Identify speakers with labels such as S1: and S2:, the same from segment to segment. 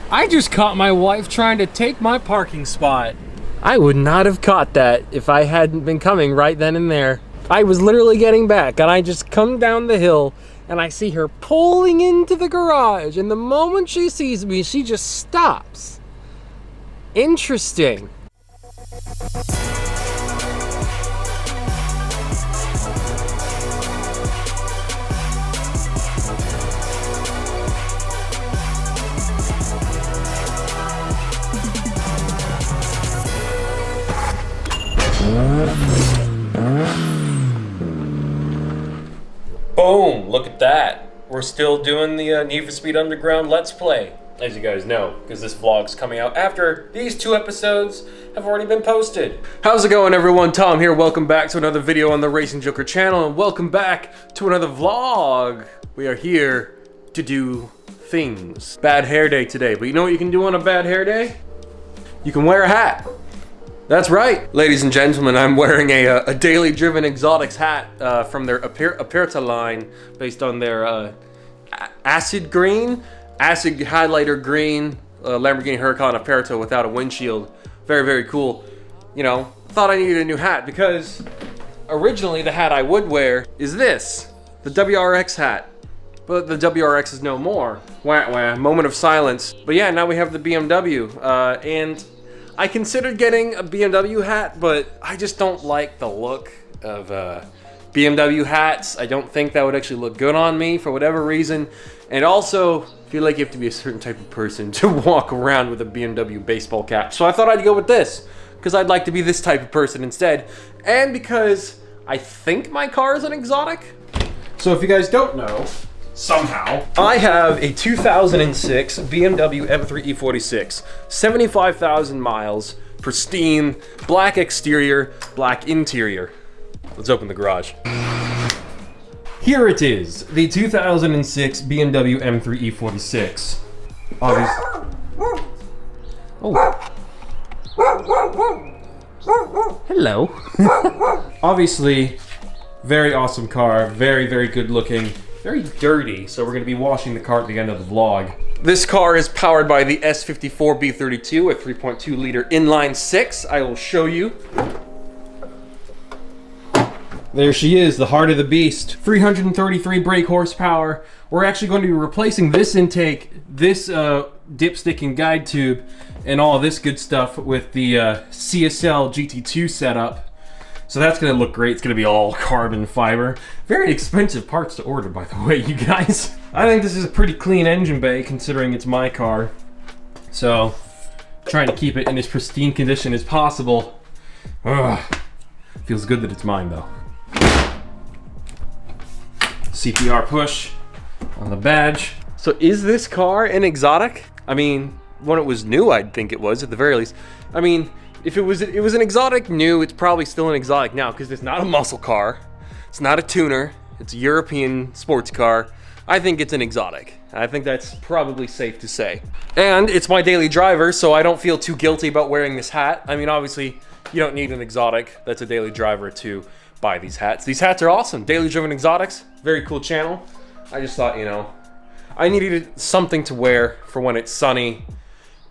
S1: I just caught my wife trying to take my parking spot. I would not have caught that if I hadn't been coming right then and there. I was literally getting back and I just come down the hill and I see her pulling into the garage, and the moment she sees me, she just stops. Interesting. Boom! Look at that. We're still doing the Need for Speed Underground Let's Play, as you guys know, because this vlog's coming out after these 2 episodes have already been posted. How's it going, everyone? Tom here. Welcome back to another video on the Racing Joker channel, and welcome back to another vlog. We are here to do things. Bad hair day today, but you know what you can do on a bad hair day? You can wear a hat. That's right, ladies and gentlemen, I'm wearing a Daily Driven Exotics hat from their Aperta line, based on their acid highlighter green Lamborghini Huracan Aperta without a windshield. Very, very cool. You know, thought I needed a new hat because originally the hat I would wear is this, the WRX hat. But the WRX is no more. Wah, wah, moment of silence. But yeah, now we have the BMW, and I considered getting a BMW hat, but I just don't like the look of BMW hats. I don't think that would actually look good on me for whatever reason. And also, I feel like you have to be a certain type of person to walk around with a BMW baseball cap. So I thought I'd go with this, because I'd like to be this type of person instead. And because I think my car is an exotic. So if you guys don't know, somehow, I have a 2006 BMW M3 E46, 75,000 miles, pristine, black exterior, black interior. Let's open the garage. Here it is, the 2006 BMW M3 E46. Hello. Obviously, very awesome car, very, very good looking. Very dirty, so we're going to be washing the car at the end of the vlog. This car is powered by the S54 B32, a 3.2 liter inline 6. I will show you. There she is, the heart of the beast. 333 brake horsepower. We're actually going to be replacing this intake, this dipstick and guide tube, and all this good stuff with the CSL GT2 setup. So that's gonna look great. It's gonna be all carbon fiber. Very expensive parts to order, by the way, you guys. I think this is a pretty clean engine bay considering it's my car. So, trying to keep it in as pristine condition as possible. Ugh. Feels good that it's mine though. CPR push on the badge. So is this car an exotic? I mean, when it was new, I'd think it was at the very least. I mean, if it was an exotic new, it's probably still an exotic now because it's not a muscle car. It's not a tuner. It's a European sports car. I think it's an exotic. I think that's probably safe to say. And it's my daily driver, so I don't feel too guilty about wearing this hat. I mean, obviously, you don't need an exotic that's a daily driver to buy these hats. These hats are awesome. Daily Driven Exotics, very cool channel. I just thought, you know, I needed something to wear for when it's sunny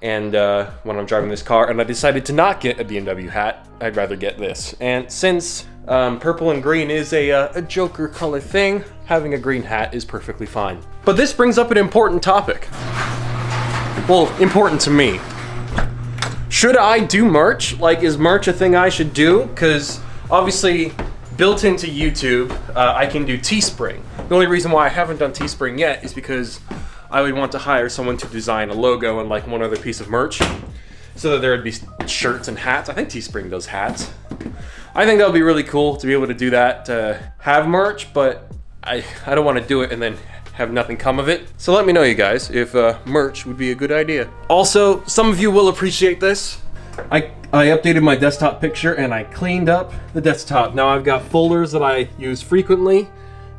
S1: and when I'm driving this car, and I decided to not get a BMW hat. I'd rather get this. And since purple and green is a Joker color thing, having a green hat is perfectly fine. But this brings up an important topic. Well, important to me. Should I do merch? Like, is merch a thing I should do? Because obviously, built into YouTube, I can do Teespring. The only reason why I haven't done Teespring yet is because I would want to hire someone to design a logo and like one other piece of merch so that there would be shirts and hats. I think Teespring does hats. I think that would be really cool to be able to do that, to have merch, but I don't want to do it and then have nothing come of it. So let me know, you guys, if merch would be a good idea. Also, some of you will appreciate this. I updated my desktop picture and I cleaned up the desktop. Now I've got folders that I use frequently,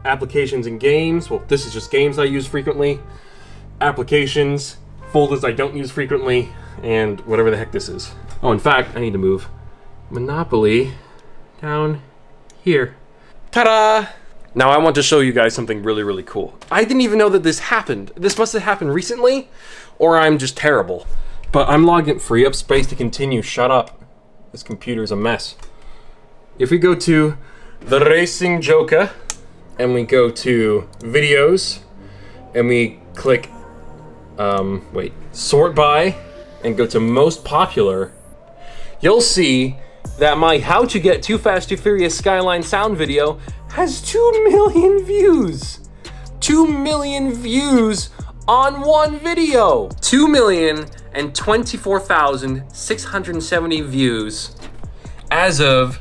S1: applications and games. Well, this is just games I use frequently. Applications, folders I don't use frequently, and whatever the heck this is. Oh, in fact, I need to move Monopoly down here. Ta-da! Now I want to show you guys something really, really cool. I didn't even know that this happened. This must have happened recently, or I'm just terrible. But I'm logged in. Free up space to continue. Shut up. This computer's a mess. If we go to the Racing Joker, and we go to videos, and we click, sort by, and go to most popular, you'll see that my How to Get Too Fast Too Furious Skyline sound video has 2 million views. 2 million views on one video. 2,024,670 views as of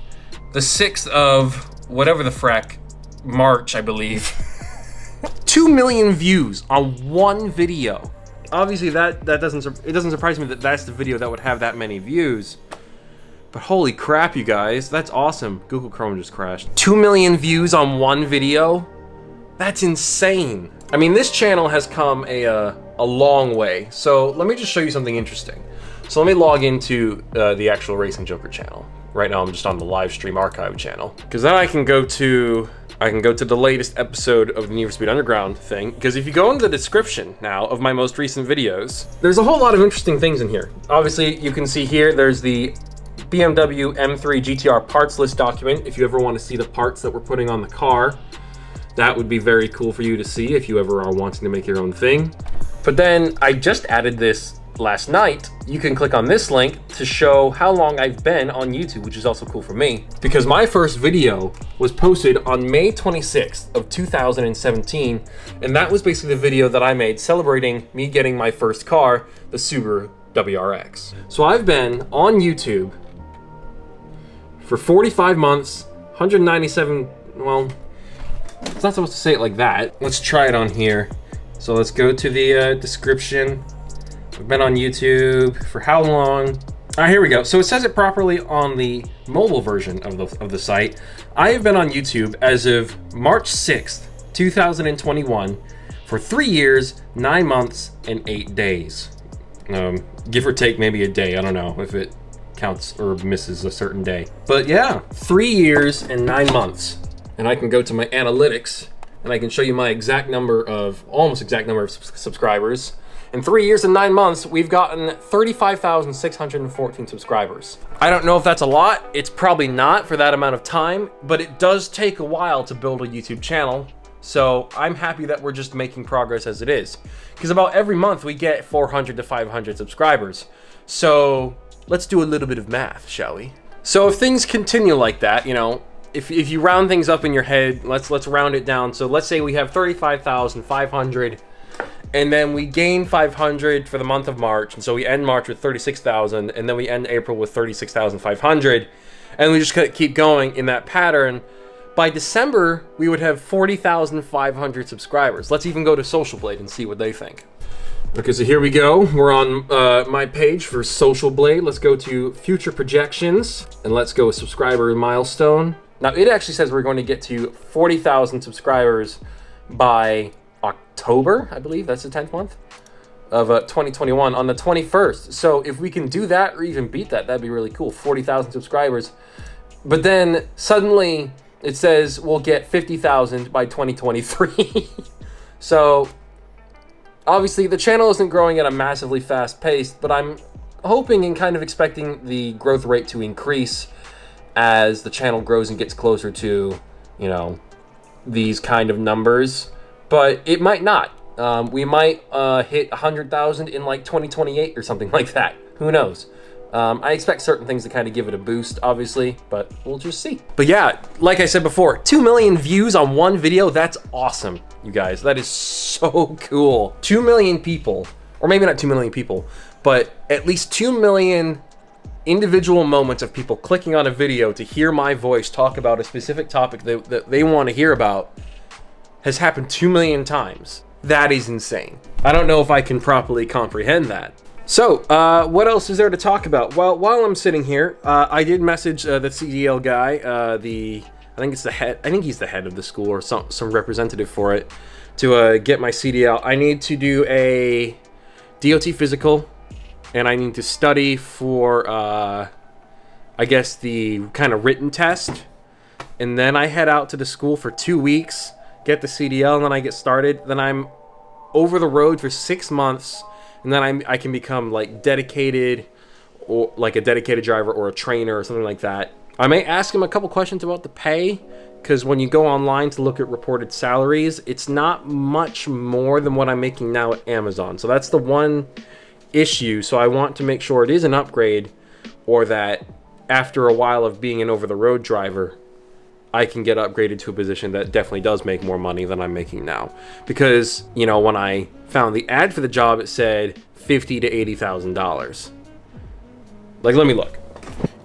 S1: the 6th of whatever the frack, March, I believe. 2 million views on one video. Obviously that doesn't surprise me that that's the video that would have that many views. But holy crap, you guys, that's awesome. Google Chrome just crashed. 2 million views on one video? That's insane. I mean, this channel has come a long way. So let me just show you something interesting. So let me log into the actual Racing Joker channel. Right now I'm just on the live stream archive channel. Because then I can go to the latest episode of the Need for Speed Underground thing. Because if you go into the description now of my most recent videos, there's a whole lot of interesting things in here. Obviously, you can see here, there's the BMW M3 GTR parts list document. If you ever want to see the parts that we're putting on the car, that would be very cool for you to see if you ever are wanting to make your own thing. But then I just added this last night. You can click on this link to show how long I've been on YouTube, which is also cool for me because my first video was posted on May 26th of 2017, and that was basically the video that I made celebrating me getting my first car, the Subaru WRX. So I've been on YouTube for 45 months, 197, well, it's not supposed to say it like that. Let's try it on here. So let's go to the description. We've been on YouTube for how long? All right, here we go. So it says it properly on the mobile version of the site. I have been on YouTube as of March 6th, 2021 for 3 years, 9 months, and 8 days. Give or take maybe a day. I don't know if it counts or misses a certain day. But yeah, 3 years and 9 months. And I can go to my analytics and I can show you my almost exact number of subscribers. In 3 years and 9 months, we've gotten 35,614 subscribers. I don't know if that's a lot. It's probably not for that amount of time, but it does take a while to build a YouTube channel. So I'm happy that we're just making progress as it is. Because about every month we get 400 to 500 subscribers. So let's do a little bit of math, shall we? So if things continue like that, you know, if you round things up in your head, let's round it down. So let's say we have 35,500, and then we gain 500 for the month of March, and so we end March with 36,000, and then we end April with 36,500, and we just keep going in that pattern. By December, we would have 40,500 subscribers. Let's even go to Social Blade and see what they think. Okay, so here we go. We're on my page for Social Blade. Let's go to future projections, and let's go with subscriber milestone. Now, it actually says we're going to get to 40,000 subscribers by October, I believe. That's the 10th month of 2021 on the 21st. So if we can do that or even beat that, that'd be really cool. 40,000 subscribers. But then suddenly it says we'll get 50,000 by 2023. So obviously the channel isn't growing at a massively fast pace, but I'm hoping and kind of expecting the growth rate to increase as the channel grows and gets closer to, you know, these kind of numbers. But it might not. We might hit 100,000 in like 2028 or something like that. Who knows? I expect certain things to kind of give it a boost, obviously, but we'll just see. But yeah, like I said before, 2 million views on one video, that's awesome, you guys. That is so cool. 2 million people, or maybe not 2 million people, but at least 2 million individual moments of people clicking on a video to hear my voice talk about a specific topic that they want to hear about has happened 2 million times. That is insane. I don't know if I can properly comprehend that. So, what else is there to talk about? Well, while I'm sitting here, I did message the CDL guy, I think it's the head, I think he's the head of the school or some representative for it, to get my CDL. I need to do a DOT physical, and I need to study for, I guess, the kind of written test. and then I head out to the school for 2 weeks, get the CDL, and then I get started. Then I'm over the road for 6 months, and then I can become like dedicated, or like a dedicated driver or a trainer or something like that. I may ask him a couple questions about the pay, because when you go online to look at reported salaries, it's not much more than what I'm making now at Amazon. So that's the one issue. So I want to make sure it is an upgrade, or that after a while of being an over-the-road driver, I can get upgraded to a position that definitely does make more money than I'm making now. Because, you know, when I found the ad for the job, it said $50,000 to $80,000. Like, let me look.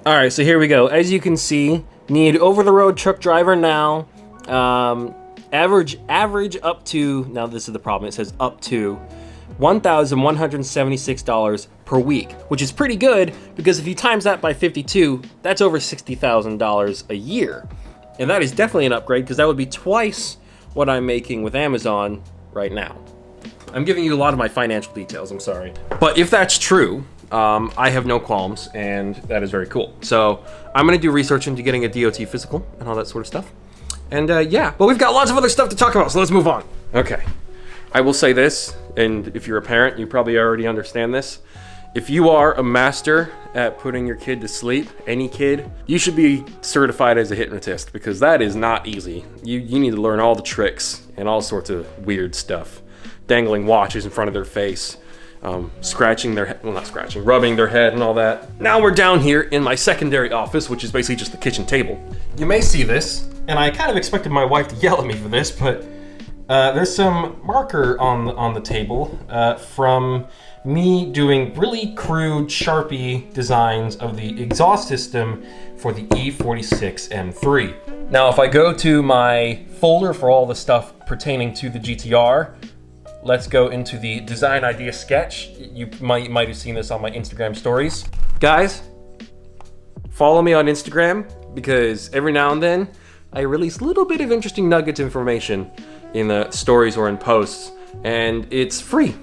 S1: All right, so here we go. As you can see, need over-the-road truck driver now. Average up to, now this is the problem, it says up to $1,176 per week, which is pretty good, because if you times that by 52, that's over $60,000 a year. And that is definitely an upgrade, because that would be twice what I'm making with Amazon right now. I'm giving you a lot of my financial details, I'm sorry. But if that's true, I have no qualms, and that is very cool. So I'm gonna do research into getting a DOT physical and all that sort of stuff. And yeah, but we've got lots of other stuff to talk about, so let's move on. Okay, I will say this, and if you're a parent, you probably already understand this. If you are a master at putting your kid to sleep, any kid, you should be certified as a hypnotist, because that is not easy. You need to learn all the tricks and all sorts of weird stuff. Dangling watches in front of their face, scratching their head, well, not scratching, rubbing their head and all that. Now we're down here in my secondary office, which is basically just the kitchen table. You may see this, and I kind of expected my wife to yell at me for this, but there's some marker on the table from me doing really crude Sharpie designs of the exhaust system for the E46 M3. Now, if I go to my folder for all the stuff pertaining to the GTR, let's go into the design idea sketch. You might have seen this on my Instagram stories. Guys, follow me on Instagram, because every now and then I release a little bit of interesting nuggets of information in the stories or in posts, and it's free.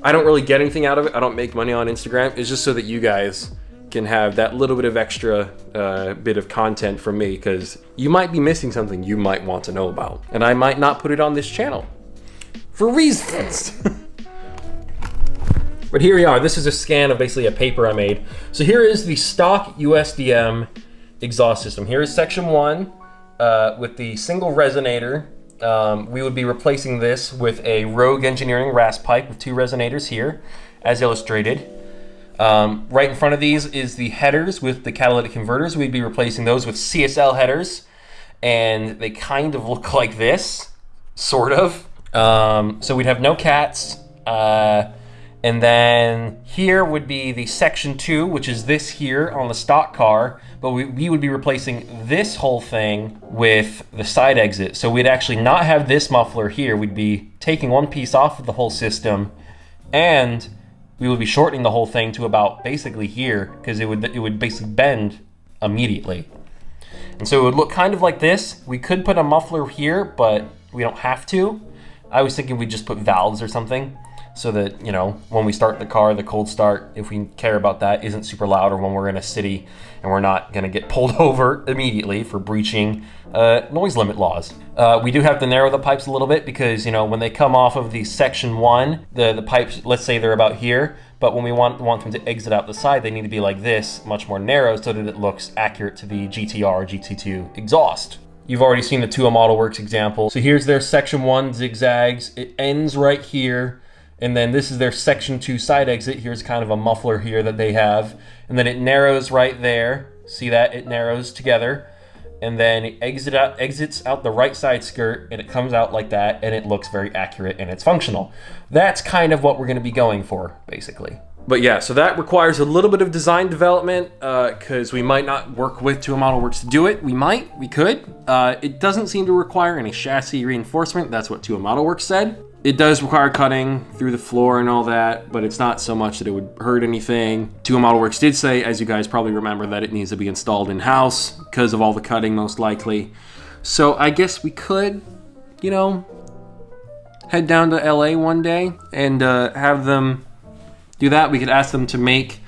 S1: I don't really get anything out of it. I don't make money on Instagram. It's just so that you guys can have that little bit of extra bit of content from me, because you might be missing something you might want to know about, and I might not put it on this channel for reasons. But here we are. This is a scan of basically a paper I made. So here is the stock USDM exhaust system. Here is section 1 with the single resonator. We would be replacing this with a Rogue Engineering RAS pipe with 2 resonators here, as illustrated. Right in front of these is the headers with the catalytic converters. We'd be replacing those with CSL headers, and they kind of look like this, sort of. So we'd have no cats. And then here would be the section 2, which is this here on the stock car, but we would be replacing this whole thing with the side exit. So we'd actually not have this muffler here. We'd be taking one piece off of the whole system, and we would be shortening the whole thing to about basically here, because it would basically bend immediately. And so it would look kind of like this. We could put a muffler here, but we don't have to. I was thinking we'd just put valves or something, so that, you know, when we start the car, the cold start, if we care about that, isn't super loud, or when we're in a city and we're not gonna get pulled over immediately for breaching noise limit laws. We do have to narrow the pipes a little bit, because, you know, when they come off of the section 1, the pipes, let's say they're about here, but when we want them to exit out the side, they need to be like this, much more narrow, so that it looks accurate to the GTR, GT2 exhaust. You've already seen the 2 Model Works example. So here's their section 1 zigzags. It ends right here. And then this is their section 2 side exit. Here's kind of a muffler here that they have. And then it narrows right there. See that? It narrows together. And then it exits out the right side skirt, and it comes out like that, and it looks very accurate and it's functional. That's kind of what we're gonna be going for, basically. But yeah, so that requires a little bit of design development, because we might not work with 2 Model Works to do it. We could. It doesn't seem to require any chassis reinforcement. That's what 2 Model Works said. It does require cutting through the floor and all that, but it's not so much that it would hurt anything. 2 Model Works did say, as you guys probably remember, that it needs to be installed in-house because of all the cutting, most likely. So I guess we could, you know, head down to LA one day and have them do that. We could ask them to make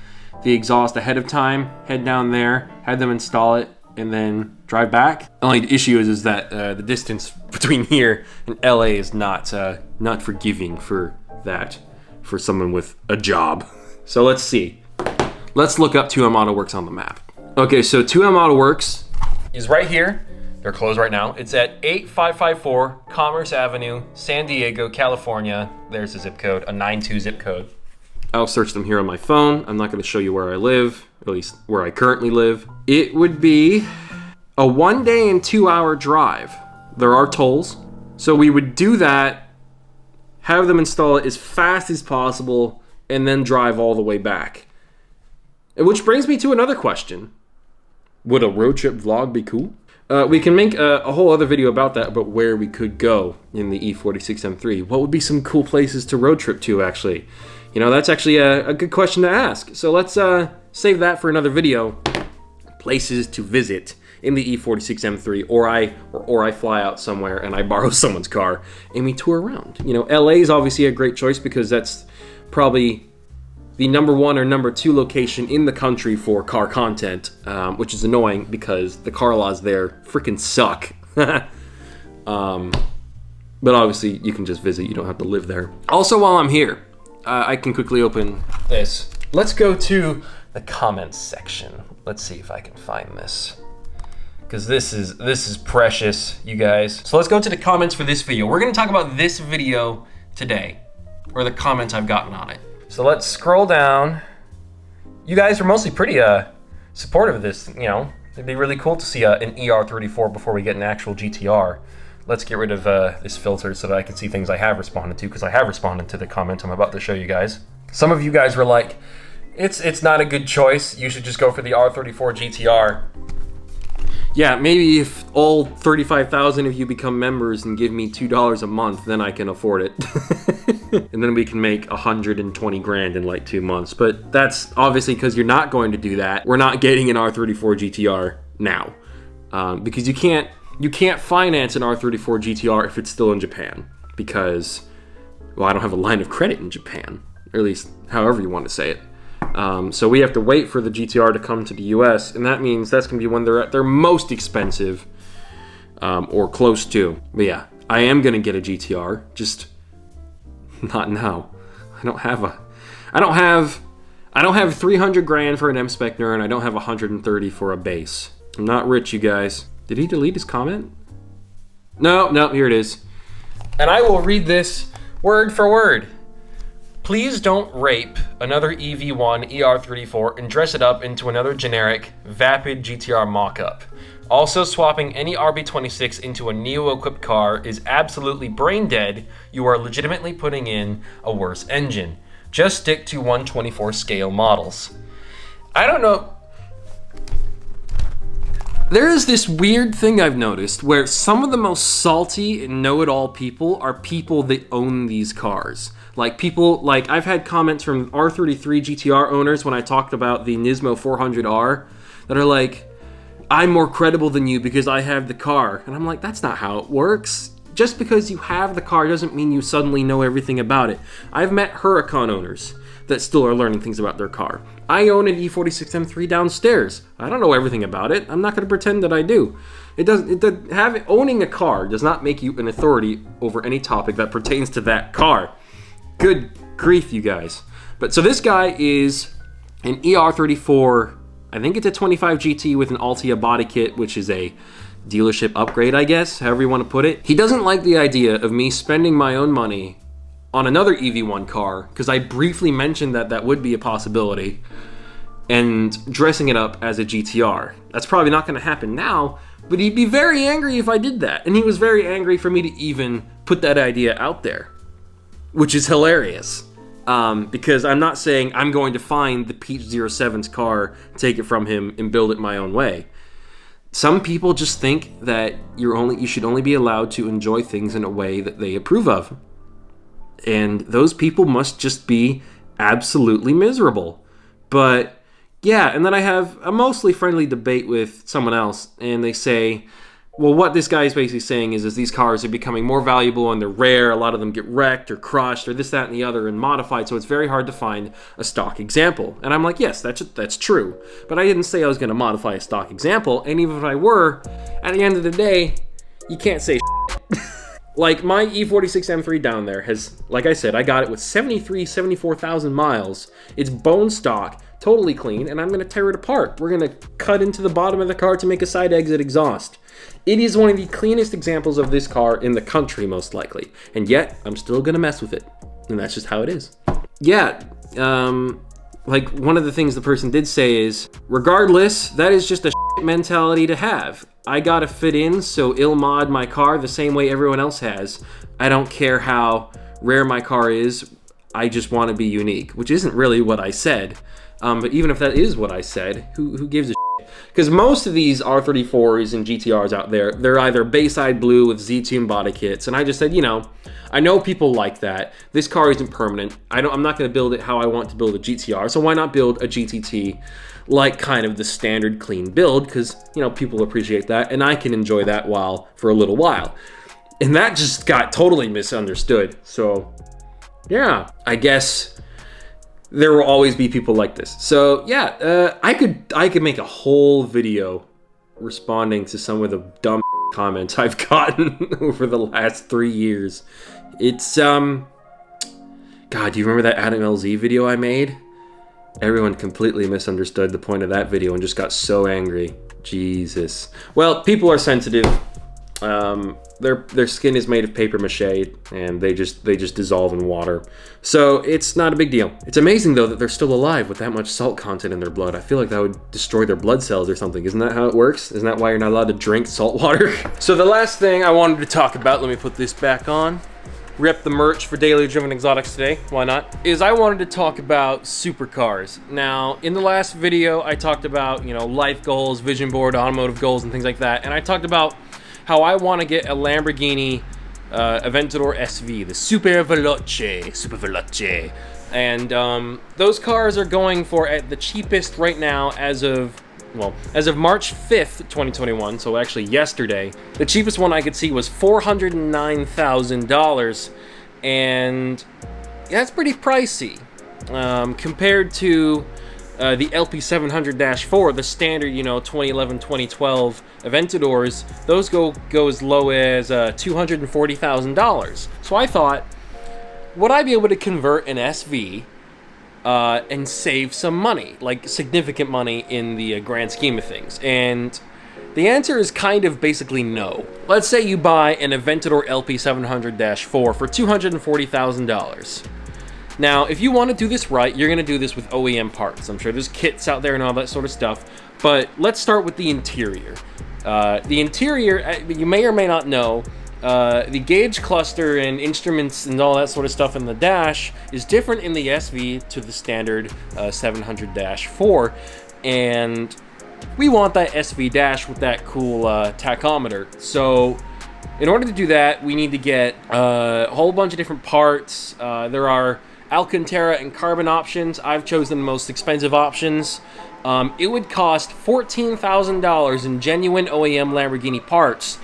S1: the exhaust ahead of time, head down there, have them install it, and then drive back. Only issue is that the distance between here and LA is not forgiving for that, for someone with a job. So let's see. Let's look up 2M Auto Works on the map. Okay, so 2M Auto Works is right here. They're closed right now. It's at 8554 Commerce Avenue, San Diego, California. There's the zip code, a 92 zip code. I'll search them here on my phone. I'm not going to show you where I live, at least where I currently live. It would be a 1 day and 2 hour drive. There are tolls. So we would do that, have them install it as fast as possible, and then drive all the way back. Which brings me to another question. Would a road trip vlog be cool? We can make a whole other video about that, about where we could go in the E46 M3. What would be some cool places to road trip to, actually? You know, that's actually a good question to ask. So let's save that for another video. Places to visit in the E46 M3, or I fly out somewhere and I borrow someone's car and we tour around. You know, LA is obviously a great choice because that's probably the #1 or #2 location in the country for car content, which is annoying because the car laws there freaking suck. But obviously you can just visit, you don't have to live there. Also, while I'm here, I can quickly open this. Let's go to the comments section. Let's see if I can find this, because this is precious, you guys. So let's go to the comments for this video. We're gonna talk about this video today, or the comments I've gotten on it. So let's scroll down. You guys are mostly pretty supportive of this. You know, it'd be really cool to see an ER34 before we get an actual GTR. Let's get rid of this filter so that I can see things I have responded to, because I have responded to the comment I'm about to show you guys. Some of you guys were like, it's not a good choice. You should just go for the R34 GTR. Yeah, maybe if all 35,000 of you become members and give me $2 a month, then I can afford it. And then we can make 120 grand in like 2 months. But that's obviously because you're not going to do that. We're not getting an R34 GTR now, because you can't finance an R34 GTR if it's still in Japan, because, well, I don't have a line of credit in Japan, or at least however you want to say it. So we have to wait for the GTR to come to the US, and that means that's going to be when they're at their most expensive, or close to. But yeah, I am going to get a GTR, just not now. I don't have 300 grand for an M-Spec-Ner, and I don't have 130 for a base. I'm not rich, you guys. Did he delete his comment? No, here it is. And I will read this word for word. Please don't rape another EV1 ER34 and dress it up into another generic vapid GTR mock-up. Also, swapping any RB26 into a Neo-equipped car is absolutely brain dead. You are legitimately putting in a worse engine. Just stick to 1/24 scale models. I don't know. There is this weird thing I've noticed where some of the most salty and know-it-all people are people that own these cars. Like people, like I've had comments from R33 GTR owners when I talked about the Nismo 400R that are like, I'm more credible than you because I have the car. And I'm like, that's not how it works. Just because you have the car doesn't mean you suddenly know everything about it. I've met Huracan owners that still are learning things about their car. I own an E46 M3 downstairs. I don't know everything about it. I'm not going to pretend that I do. Owning a car does not make you an authority over any topic that pertains to that car. Good grief, you guys. But so this guy is an ER34, I think it's a 25 GT with an Altia body kit, which is a dealership upgrade, I guess, however you want to put it. He doesn't like the idea of me spending my own money on another EV1 car, because I briefly mentioned that that would be a possibility, and dressing it up as a GTR. That's probably not going to happen now, but he'd be very angry if I did that. And he was very angry for me to even put that idea out there, which is hilarious. Because I'm not saying I'm going to find the Peach 07's car, take it from him, and build it my own way. Some people just think that you should only be allowed to enjoy things in a way that they approve of. And those people must just be absolutely miserable. But yeah, and then I have a mostly friendly debate with someone else, and they say, Well, what this guy is basically saying is these cars are becoming more valuable and they're rare. A lot of them get wrecked or crushed or this, that, and the other and modified, so it's very hard to find a stock example. And I'm like, yes, that's true. But I didn't say I was going to modify a stock example, and even if I were, at the end of the day, you can't say Like, my E46 M3 down there has, like I said, I got it with 74,000 miles. It's bone stock, totally clean, and I'm going to tear it apart. We're going to cut into the bottom of the car to make a side exit exhaust. It is one of the cleanest examples of this car in the country, most likely. And yet, I'm still going to mess with it. And that's just how it is. Yeah, like, one of the things the person did say is, regardless, that is just a mentality to have. I gotta fit in, so I'll mod my car the same way everyone else has. I don't care how rare my car is, I just want to be unique, which isn't really what I said. But even if that is what I said, who gives a shit? Because most of these R34s and GTRs out there, they're either Bayside Blue with Z-Tune body kits, and I just said, you know, I know people like that. This car isn't permanent. I'm not going to build it how I want to build a GTR, so why not build a GTT like kind of the standard clean build, because, you know, people appreciate that, and I can enjoy that for a little while. And that just got totally misunderstood. So, yeah, I guess there will always be people like this. So, yeah, I could make a whole video responding to some of the dumb comments I've gotten over the last 3 years. It's, God, do you remember that Adam LZ video I made? Everyone completely misunderstood the point of that video and just got so angry. Jesus. Well, people are sensitive. Their skin is made of paper mache, and they just dissolve in water. So it's not a big deal. It's amazing though that they're still alive with that much salt content in their blood. I feel like that would destroy their blood cells or something. Isn't that how it works? Isn't that why you're not allowed to drink salt water? So the last thing I wanted to talk about, let me put this back on. Rep the merch for Daily Driven Exotics today, why not? Is I wanted to talk about supercars. Now, in the last video, I talked about, you know, life goals, vision board, automotive goals, and things like that. And I talked about how I want to get a Lamborghini Aventador SV, the Super Veloce. And those cars are going for, at the cheapest right now, as of March 5th, 2021, so actually yesterday, the cheapest one I could see was $409,000, and yeah, that's pretty pricey. Compared to the LP700-4, the standard, you know, 2011, 2012 Aventadors, those go as low as $240,000. So I thought, would I be able to convert an SV and save some money, like significant money in the grand scheme of things? And the answer is kind of basically no. Let's say you buy an Aventador LP700-4 for $240,000. Now, if you want to do this right, you're going to do this with OEM parts. I'm sure there's kits out there and all that sort of stuff, but let's start with the interior. The interior, you may or may not know, the gauge cluster and instruments and all that sort of stuff in the dash is different in the SV to the standard 700-4, and we want that SV dash with that cool tachometer. So in order to do that, we need to get a whole bunch of different parts. There are Alcantara and carbon options. I've chosen the most expensive options. It would cost $14,000 in genuine OEM Lamborghini parts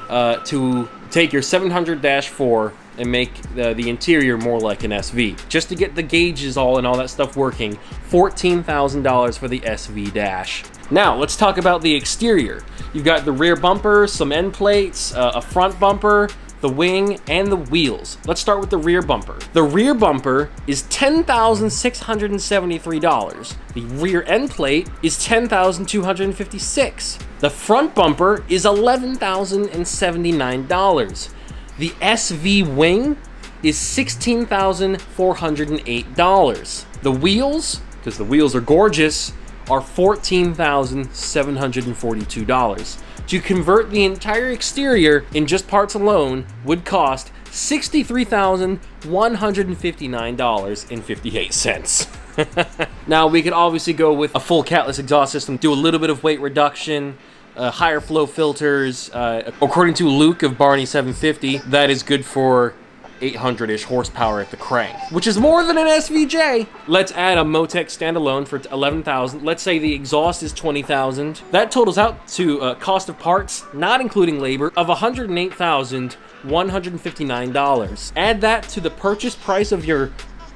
S1: to take your 700-4 and make the interior more like an SV. Just to get the gauges and all that stuff working, $14,000 for the SV dash. Now, let's talk about the exterior. You've got the rear bumper, some end plates, a front bumper, the wing, and the wheels. Let's start with the rear bumper. The rear bumper is $10,673. The rear end plate is $10,256. The front bumper is $11,079. The SV wing is $16,408. The wheels, because the wheels are gorgeous, are $14,742. To convert the entire exterior in just parts alone would cost $63,159.58. Now, we could obviously go with a full catless exhaust system, do a little bit of weight reduction, higher flow filters. According to Luke of Barney 750, that is good for 800-ish horsepower at the crank, which is more than an SVJ. Let's add a Motec standalone for 11,000. Let's say the exhaust is 20,000. That totals out to a cost of parts, not including labor, of $108,159. Add that to the purchase price of your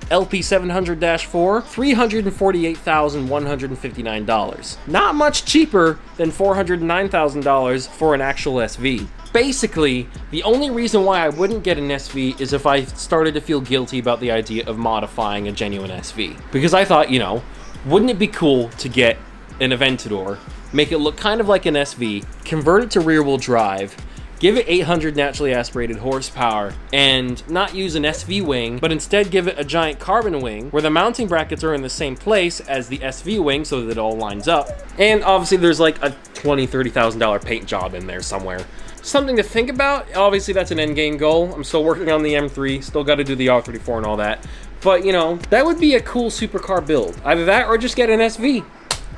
S1: LP700-4, $348,159. Not much cheaper than $409,000 for an actual SV. Basically, the only reason why I wouldn't get an SV is if I started to feel guilty about the idea of modifying a genuine SV. Because I thought, you know, wouldn't it be cool to get an Aventador, make it look kind of like an SV, convert it to rear-wheel drive, give it 800 naturally aspirated horsepower, and not use an SV wing, but instead give it a giant carbon wing where the mounting brackets are in the same place as the SV wing so that it all lines up. And obviously there's like a $20,000, $30,000 paint job in there somewhere. Something to think about. Obviously that's an end game goal. I'm still working on the M3, still got to do the R34 and all that. But you know, that would be a cool supercar build. Either that or just get an SV.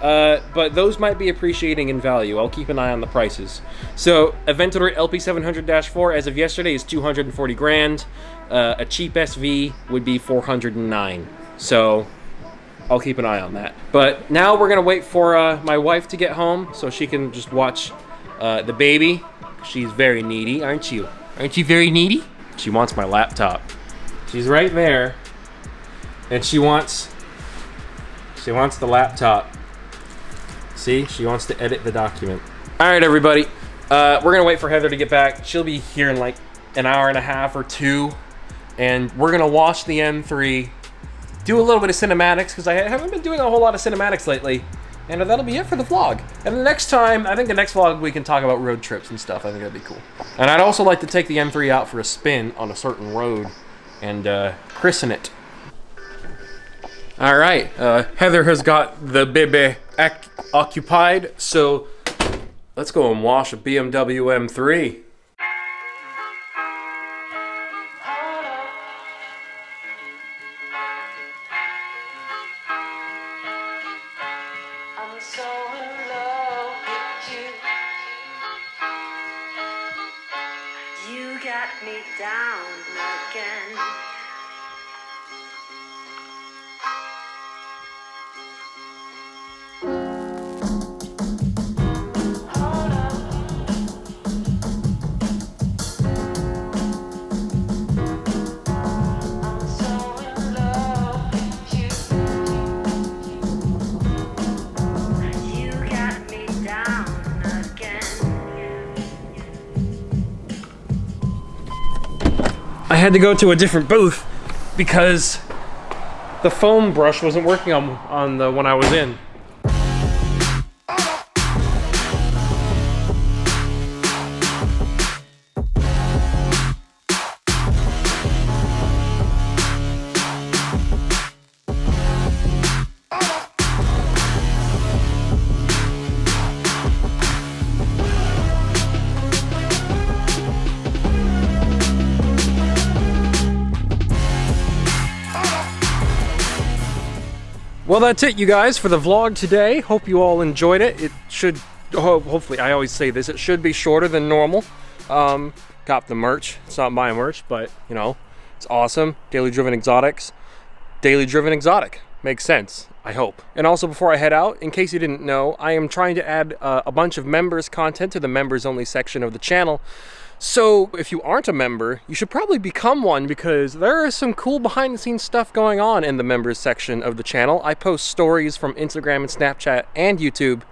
S1: But those might be appreciating in value. I'll keep an eye on the prices. So Aventador LP700-4 as of yesterday is 240 grand. A cheap SV would be 409. So I'll keep an eye on that. But now we're gonna wait for my wife to get home so she can just watch the baby. She's very needy, aren't you? Aren't you very needy? She wants my laptop. She's right there, and she wants the laptop. See, she wants to edit the document. All right, everybody. We're gonna wait for Heather to get back. She'll be here in like an hour and a half or two, and we're gonna watch the M3, do a little bit of cinematics because I haven't been doing a whole lot of cinematics lately, and that'll be it for the vlog. And the next time, I think the next vlog we can talk about road trips and stuff. I think that'd be cool. And I'd also like to take the M3 out for a spin on a certain road and christen it. All right, Heather has got the baby occupied, so let's go and wash a BMW M3.
S2: I'm so in love with you. You got me down again.
S1: I had to go to a different booth because the foam brush wasn't working on the one I was in. Well, that's it, you guys, for the vlog today. Hope you all enjoyed it. It should, hopefully, I always say this, it should be shorter than normal. Got the merch. It's not my merch, but, you know, it's awesome. Daily Driven Exotics. Daily Driven Exotic. Makes sense, I hope. And also, before I head out, in case you didn't know, I am trying to add a bunch of members content to the members only section of the channel. So if you aren't a member, you should probably become one because there is some cool behind the scenes stuff going on in the members section of the channel. I post stories from Instagram and Snapchat and YouTube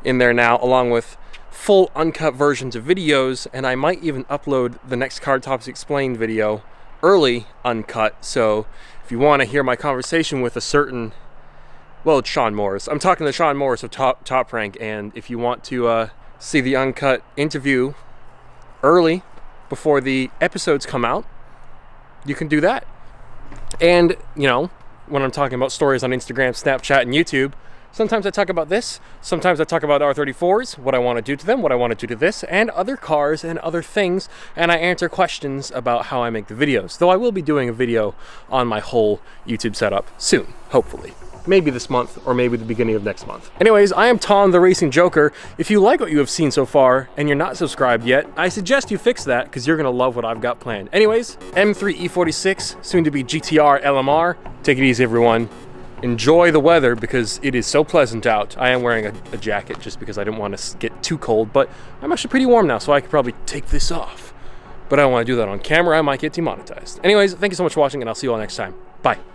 S1: in there now, along with full uncut versions of videos, and I might even upload the next Card Topics Explained video early uncut. So if you want to hear my conversation with a certain, well, it's Sean Morris. I'm talking to Sean Morris of Top Rank, and if you want to see the uncut interview early before the episodes come out, you can do that. And you know, when I'm talking about stories on Instagram, Snapchat, and YouTube, sometimes I talk about this, sometimes I talk about R34s, what I want to do to them, what I want to do to this, and other cars and other things, and I answer questions about how I make the videos. Though I will be doing a video on my whole YouTube setup soon, hopefully. maybe this month, or maybe the beginning of next month. Anyways, I am Tom the Racing Joker. If you like what you have seen so far and you're not subscribed yet, I suggest you fix that because you're gonna love what I've got planned. Anyways, M3 E46, soon to be GTR LMR. Take it easy, everyone. Enjoy the weather because it is so pleasant out. I am wearing a jacket just because I didn't want to get too cold, but I'm actually pretty warm now, so I could probably take this off. But I don't want to do that on camera. I might get demonetized. Anyways, thank you so much for watching, and I'll see you all next time. Bye.